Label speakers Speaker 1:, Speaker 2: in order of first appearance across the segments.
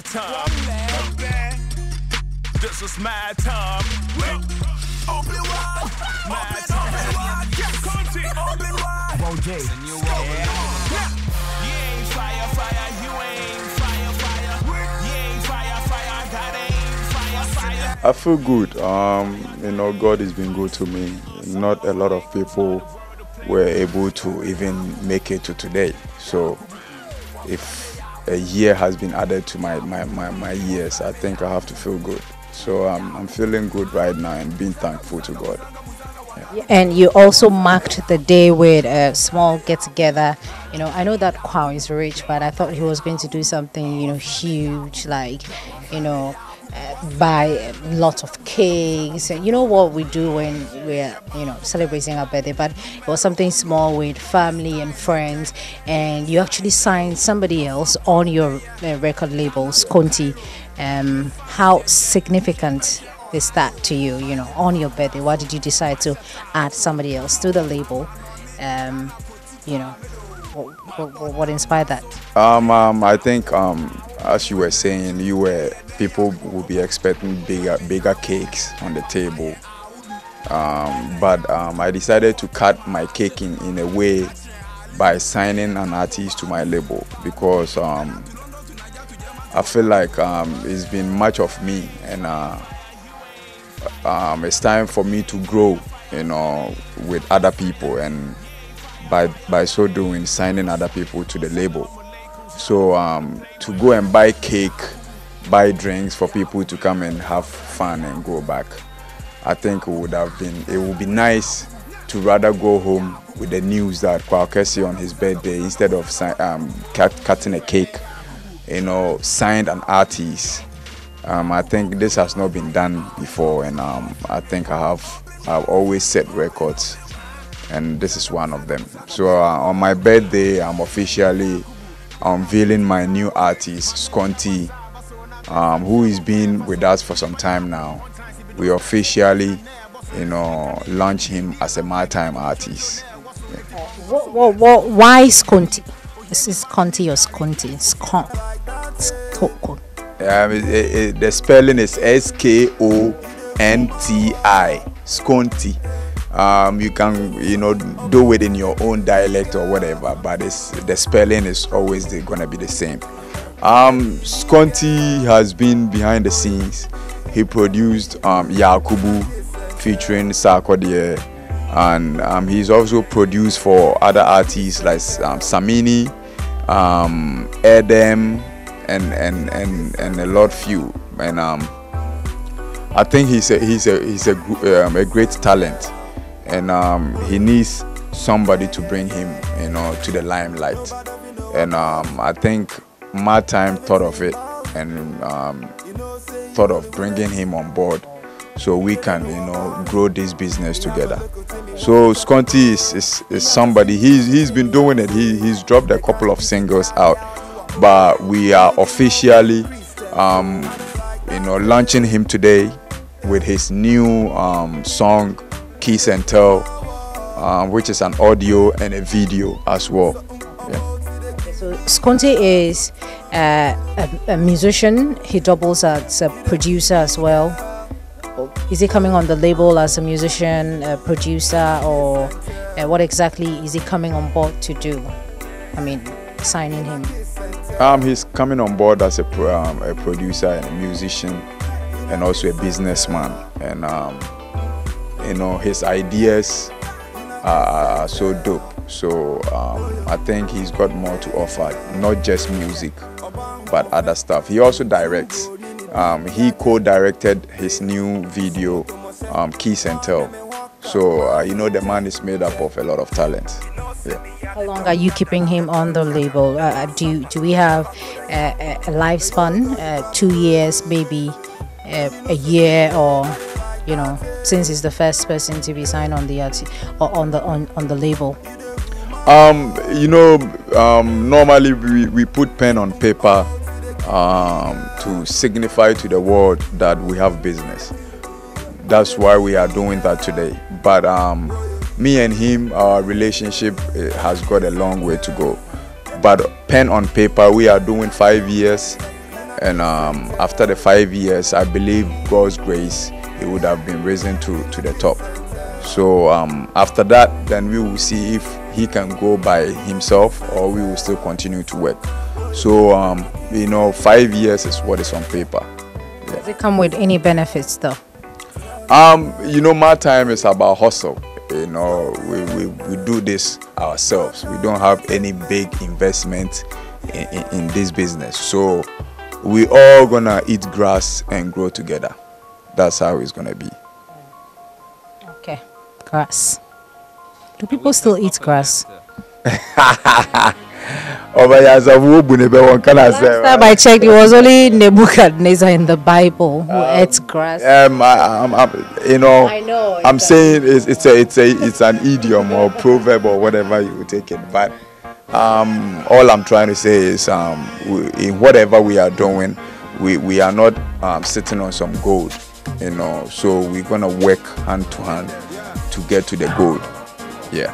Speaker 1: time. This is my time. Open wide. My time. Skonti. Open wide.
Speaker 2: It's a new world.
Speaker 1: You ain't fire, fire. You ain't fire, fire. You ain't fire, fire. God ain't fire, fire.
Speaker 3: I feel good. You know, God has been good to me. Not a lot of people were able to even make it to today. So if a year has been added to my years, I think I have to feel good. So I'm feeling good right now and being thankful to God.
Speaker 4: Yeah, and you also marked the day with a small get-together. You know, I know that Kwaw is rich, but I thought he was going to do something, you know, huge, like, you know, buy a lot of cakes. And you know what we do when we're, you know, celebrating our birthday, but it was something small with family and friends, and you actually signed somebody else on your record label, Skonti. How significant is that to you, you know, on your birthday? Why did you decide to add somebody else to the label? You know, what inspired that?
Speaker 3: I think as you were saying, people will be expecting bigger cakes on the table, but I decided to cut my cake in a way by signing an artist to my label, because I feel like it's been much of me, and it's time for me to grow, you know, with other people, and by so doing, signing other people to the label. So to go and buy cake, buy drinks for people to come and have fun and go back, I think it would be nice to rather go home with the news that Kwaw Kese on his birthday, instead of cutting a cake, you know, signed an artist. I think this has not been done before, and I think I've always set records, and this is one of them. So on my birthday, I'm officially unveiling my new artist, Skonti, who has been with us for some time now. We officially, you know, launch him as a maritime artist.
Speaker 4: Why Skonti? Is this Skonti or Skonti?
Speaker 3: The spelling is Skonti, Skonti. You can, you know, do it in your own dialect or whatever, but the spelling is always gonna be the same. Skonti has been behind the scenes. He produced Yakubu featuring Sarkodie, and he's also produced for other artists like Samini, Edem, and a lot few. And I think he's a great talent, and he needs somebody to bring him, you know, to the limelight. And I think Maritime thought of it, and thought of bringing him on board so we can, you know, grow this business together. So Skonti is somebody, he's been doing it. He's dropped a couple of singles out, but we are officially you know, launching him today with his new song Kiss and Tell, which is an audio and a video as well. Yeah.
Speaker 4: So Skonti is a musician. He doubles as a producer as well. Is he coming on the label as a musician, a producer, or what exactly is he coming on board to do? I mean, signing him.
Speaker 3: He's coming on board as a producer and a musician, and also a businessman. And you know, his ideas are so dope. So I think he's got more to offer, not just music, but other stuff. He also directs. He co-directed his new video, Kiss and Tell. So you know, the man is made up of a lot of talent. Yeah.
Speaker 4: How long are you keeping him on the label? Do we have a lifespan? 2 years, maybe a year, or, you know, since he's the first person to be signed on the on the label?
Speaker 3: You know, normally we put pen on paper to signify to the world that we have business. That's why we are doing that today. But me and him, our relationship has got a long way to go. But pen on paper, we are doing 5 years, And after the 5 years, I believe God's grace, he would have been risen to the top. So after that, then we will see if he can go by himself or we will still continue to work. So 5 years is what is on paper. Yeah.
Speaker 4: Does it come with any benefits though?
Speaker 3: My time is about hustle. We do this ourselves. We don't have any big investment in this business. So we all gonna eat grass and grow together. That's how it's gonna be.
Speaker 4: Okay, grass. Do people still eat grass?
Speaker 3: Last
Speaker 4: time I checked, it was only Nebuchadnezzar in the Bible who ate grass.
Speaker 3: I know. I'm saying it's an idiom or proverb or whatever you take it. But all I'm trying to say is, in whatever we are doing, we are not sitting on some gold, So we're gonna work hand to hand to get to the gold. Yeah.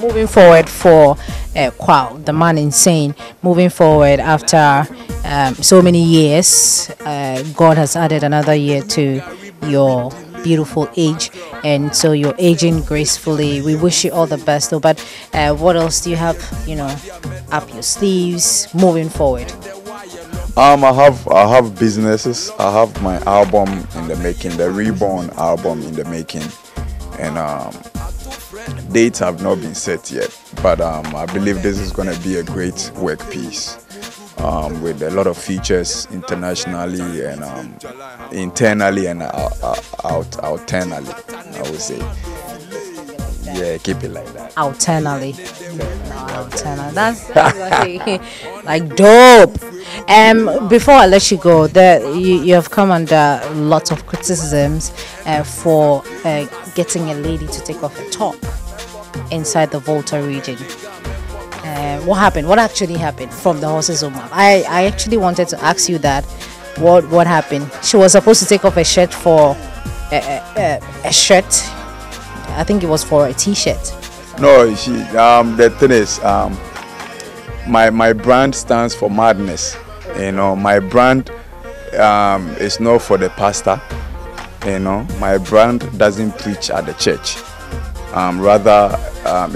Speaker 4: Moving forward for Kwaw, the man insane, moving forward after so many years, God has added another year to your beautiful age, and so you're aging gracefully. We wish you all the best though, but what else do you have, up your sleeves moving forward?
Speaker 3: I have businesses. I have my album in the making, the Reborn album in the making, and dates have not been set yet, but I believe this is going to be a great work piece with a lot of features internationally and internally and outernally, I would say. Yeah, keep it like that.
Speaker 4: Outernally. That's like dope. Before I let you go, you have come under lots of criticisms for getting a lady to take off her top inside the Volta region. What happened? What actually happened from the horse's own mouth? I actually wanted to ask you that. What happened? She was supposed to take off a shirt for a shirt. I think it was for a t-shirt.
Speaker 3: No, the thing is, my brand stands for madness. My brand is not for the pastor. My brand doesn't preach at the church. Rather,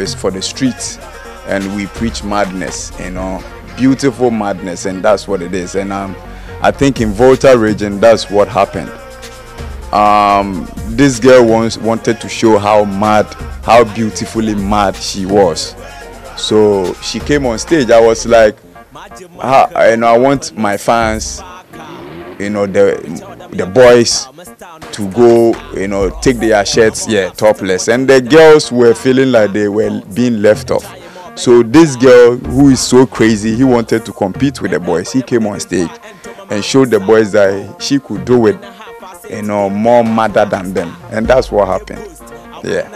Speaker 3: it's for the streets, and we preach madness. Beautiful madness, and that's what it is. And I think in Volta region, that's what happened. This girl wanted to show how beautifully mad she was. So she came on stage. I was like, I want my fans, the boys to go, take their shirts, topless. And the girls were feeling like they were being left off. So this girl, who is so crazy, he wanted to compete with the boys. He came on stage and showed the boys that she could do it, more madder than them. And that's what happened. Yeah.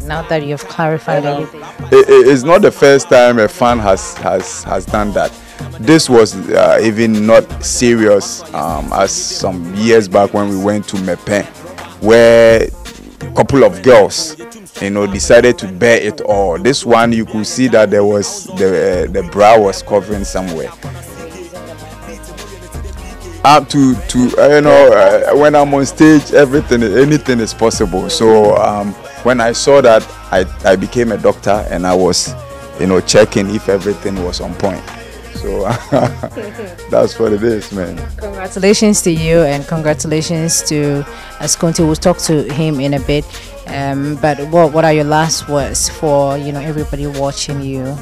Speaker 4: Now that you've clarified everything.
Speaker 3: It's not the first time a fan has done that. This was even not serious as some years back when we went to Mepen, where a couple of girls, decided to bear it all. This one, you could see that there was the bra was covering somewhere. When I'm on stage, anything is possible. So when I saw that, I became a doctor, and I was, checking if everything was on point. So that's what it is, man.
Speaker 4: Congratulations to you, and congratulations to Skonti. We'll talk to him in a bit. But what are your last words for everybody watching you?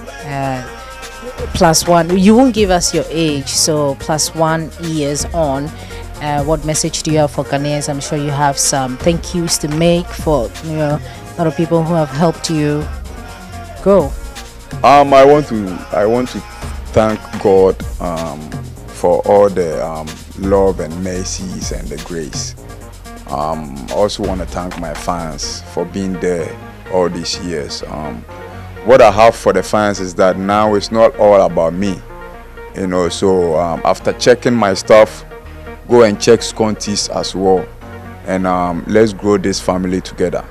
Speaker 4: +1. You won't give us your age, so +1 years on. What message do you have for Ghanaians? I'm sure you have some thank yous to make for a lot of people who have helped you grow.
Speaker 3: I want to thank God for all the love and mercies and the grace. I also want to thank my fans for being there all these years. What I have for the fans is that now it's not all about me, so after checking my stuff, go and check Skonti's as well, and let's grow this family together,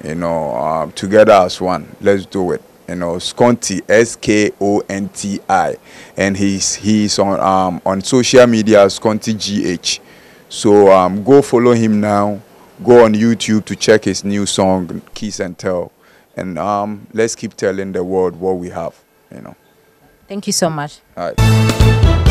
Speaker 3: together as one. Let's do it. You know, Skonti, Skonti, and he's on social media, Skonti GH. So go follow him now. Go on YouTube to check his new song, Kiss and Tell, and let's keep telling the world what we have. You know.
Speaker 4: Thank you so much.
Speaker 3: All right.